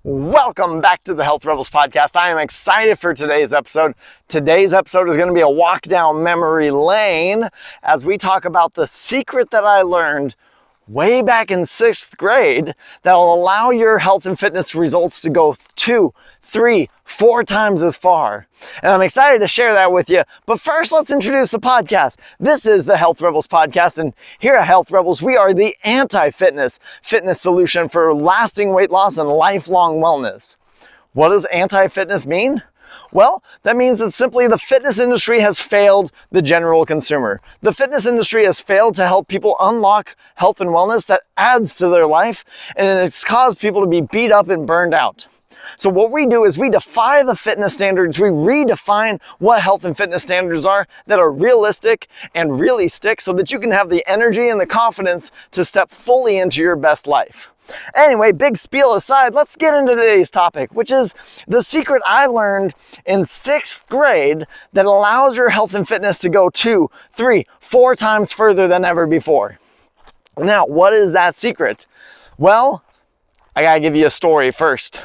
Welcome back to the Health Rebels podcast. I am excited for today's episode. Today's episode is going to be a walk down memory lane as we talk about the secret that I learned way back in 6th grade that will allow your health and fitness results to go 2, 3, 4 times as far. And I'm excited to share that with you. But first, let's introduce the podcast. This is the Health Rebels podcast. And here at Health Rebels, we are the anti-fitness solution for lasting weight loss and lifelong wellness. What does anti-fitness mean? Well, that means that simply the fitness industry has failed the general consumer. The fitness industry has failed to help people unlock health and wellness that adds to their life, and it's caused people to be beat up and burned out. So what we do is we defy the fitness standards. We redefine what health and fitness standards are that are realistic and really stick so that you can have the energy and the confidence to step fully into your best life. Anyway, big spiel aside, let's get into today's topic, which is the secret I learned in 6th grade that allows your health and fitness to go 2, 3, 4 times further than ever before. Now, what is that secret? Well, I gotta give you a story first.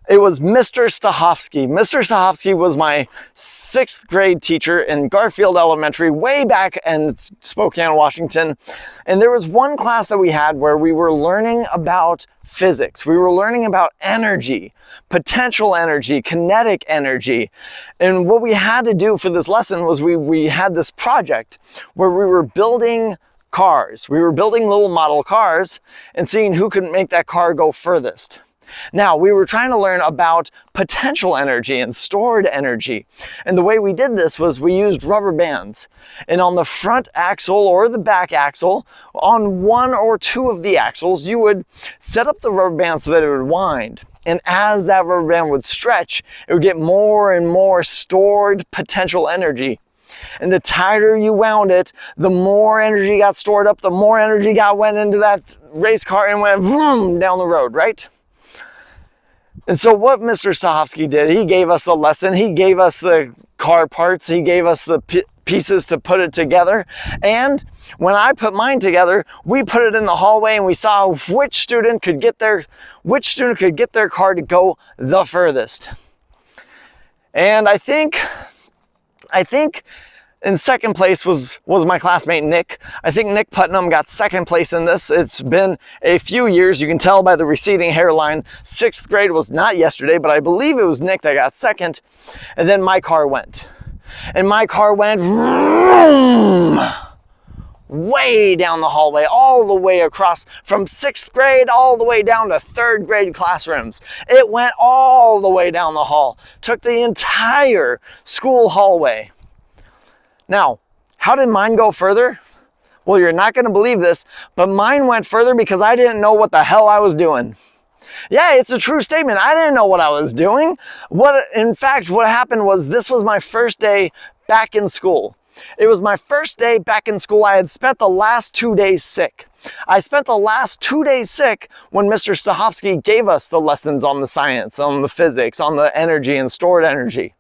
It was Mr. Stahovsky. Mr. Stahovsky was my 6th grade teacher in Garfield Elementary way back in Spokane, Washington. And there was one class that we had where we were learning about physics. We were learning about energy, potential energy, kinetic energy. And what we had to do for this lesson was we had this project where we were building cars. We were building little model cars and seeing who could make that car go furthest. Now, we were trying to learn about potential energy and stored energy. And the way we did this was we used rubber bands. And on the front axle or the back axle, on 1 or 2 of the axles, you would set up the rubber band so that it would wind. And as that rubber band would stretch, it would get more and more stored potential energy. And the tighter you wound it, the more energy got stored up, the more energy went into that race car and went vroom down the road, right? And so what Mr. Stahovsky did, he gave us the lesson, he gave us the car parts, he gave us the pieces to put it together. And when I put mine together, we put it in the hallway and we saw which student could get their car to go the furthest. And I think in 2nd place was my classmate Nick. I think Nick Putnam got 2nd place in this. It's been a few years. You can tell by the receding hairline. 6th grade was not yesterday, but I believe it was Nick that got 2nd. And then my car went. And my car went vroom, way down the hallway, all the way across from 6th grade all the way down to 3rd grade classrooms. It went all the way down the hall. Took the entire school hallway. Now, how did mine go further? Well, you're not going to believe this, but mine went further because I didn't know what the hell I was doing. Yeah, it's a true statement. I didn't know what I was doing. In fact, what happened was this was my first day back in school. It was my first day back in school. I had spent the last 2 days sick. I spent the last 2 days sick when Mr. Stahovsky gave us the lessons on the science, on the physics, on the energy and stored energy.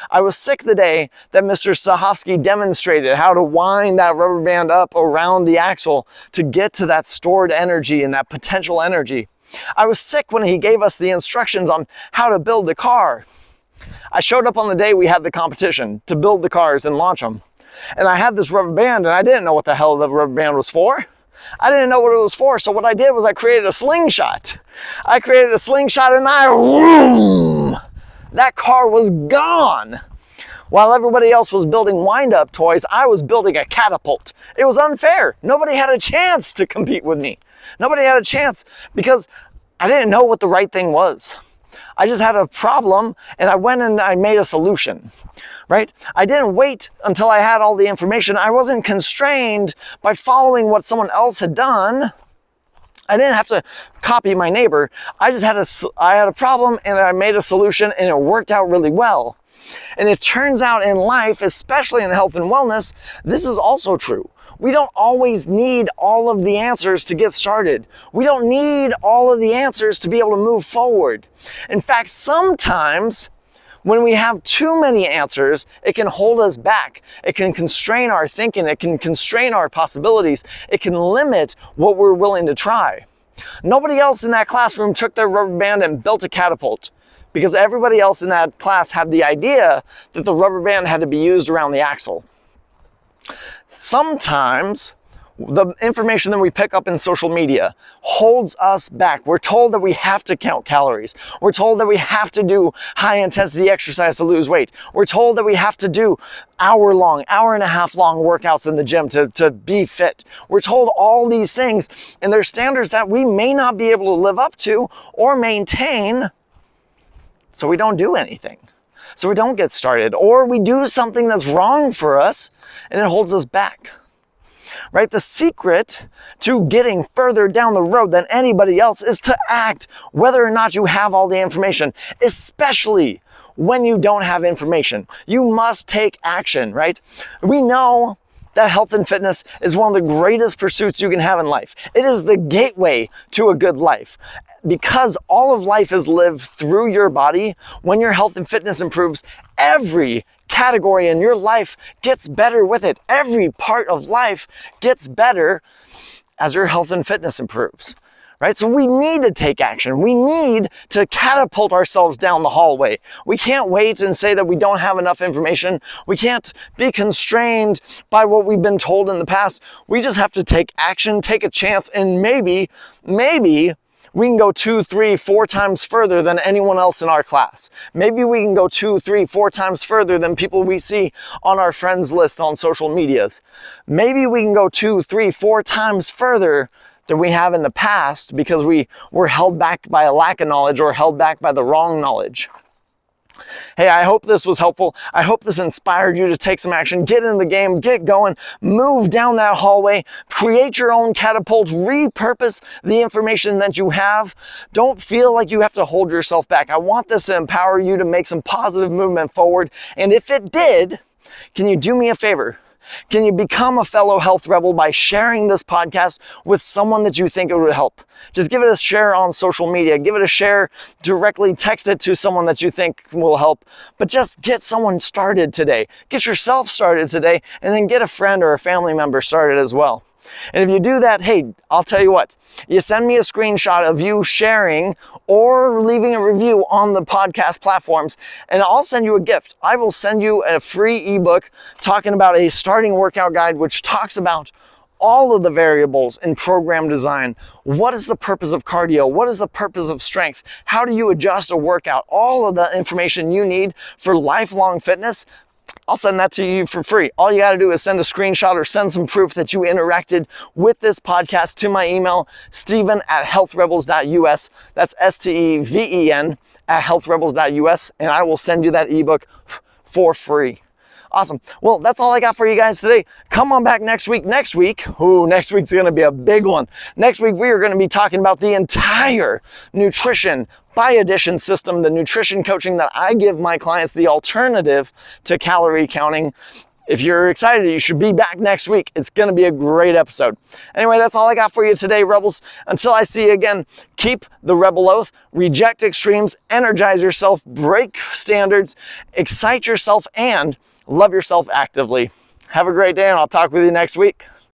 I was sick the day that Mr. Stahovsky demonstrated how to wind that rubber band up around the axle to get to that stored energy and that potential energy. I was sick when he gave us the instructions on how to build the car. I showed up on the day we had the competition to build the cars and launch them. And I had this rubber band and I didn't know what the hell the rubber band was for. I didn't know what it was for, so what I did was I created a slingshot. I created a slingshot and whoom! That car was gone. While everybody else was building wind-up toys, I was building a catapult. It was unfair. Nobody had a chance to compete with me. Nobody had a chance because I didn't know what the right thing was. I just had a problem and I went and I made a solution, right? I didn't wait until I had all the information. I wasn't constrained by following what someone else had done. I didn't have to copy my neighbor. I had a problem and I made a solution and it worked out really well. And it turns out in life, especially in health and wellness, this is also true. We don't always need all of the answers to get started. We don't need all of the answers to be able to move forward. In fact, sometimes when we have too many answers, it can hold us back. It can constrain our thinking. It can constrain our possibilities. It can limit what we're willing to try. Nobody else in that classroom took their rubber band and built a catapult, because everybody else in that class had the idea that the rubber band had to be used around the axle. Sometimes the information that we pick up in social media holds us back. We're told that we have to count calories. We're told that we have to do high intensity exercise to lose weight. We're told that we have to do hour and a half long workouts in the gym to be fit. We're told all these things, and they're standards that we may not be able to live up to or maintain, so we don't do anything. So we don't get started, or we do something that's wrong for us and it holds us back. Right? The secret to getting further down the road than anybody else is to act whether or not you have all the information, especially when you don't have information. You must take action, right? We know that health and fitness is one of the greatest pursuits you can have in life. It is the gateway to a good life. Because all of life is lived through your body, when your health and fitness improves, every category in your life gets better with it. Every part of life gets better as your health and fitness improves, right? So we need to take action. We need to catapult ourselves down the hallway. We can't wait and say that we don't have enough information. We can't be constrained by what we've been told in the past. We just have to take action, take a chance, and maybe we can go 2, 3, 4 times further than anyone else in our class. Maybe we can go 2, 3, 4 times further than people we see on our friends list on social medias. Maybe we can go 2, 3, 4 times further than we have in the past because we were held back by a lack of knowledge or held back by the wrong knowledge. Hey, I hope this was helpful. I hope this inspired you to take some action, get in the game, get going, move down that hallway, create your own catapult, repurpose the information that you have. Don't feel like you have to hold yourself back. I want this to empower you to make some positive movement forward. And if it did, can you do me a favor? Can you become a fellow health rebel by sharing this podcast with someone that you think it would help? Just give it a share on social media. Give it a share directly. Text it to someone that you think will help. But just get someone started today. Get yourself started today, and then get a friend or a family member started as well. And if you do that, hey, I'll tell you what, you send me a screenshot of you sharing or leaving a review on the podcast platforms, and I'll send you a gift. I will send you a free ebook talking about a starting workout guide, which talks about all of the variables in program design. What is the purpose of cardio? What is the purpose of strength? How do you adjust a workout? All of the information you need for lifelong fitness. I'll send that to you for free. All you got to do is send a screenshot or send some proof that you interacted with this podcast to my email, steven@healthrebels.us. That's STEVEN @healthrebels.us, and I will send you that ebook for free. Awesome. Well, that's all I got for you guys today. Come on back next week. Next week's going to be a big one. Next week, we are going to be talking about the entire nutrition by addition system, the nutrition coaching that I give my clients, the alternative to calorie counting. If you're excited, you should be back next week. It's going to be a great episode. Anyway, that's all I got for you today, Rebels. Until I see you again, keep the Rebel Oath, reject extremes, energize yourself, break standards, excite yourself, and love yourself actively. Have a great day, and I'll talk with you next week.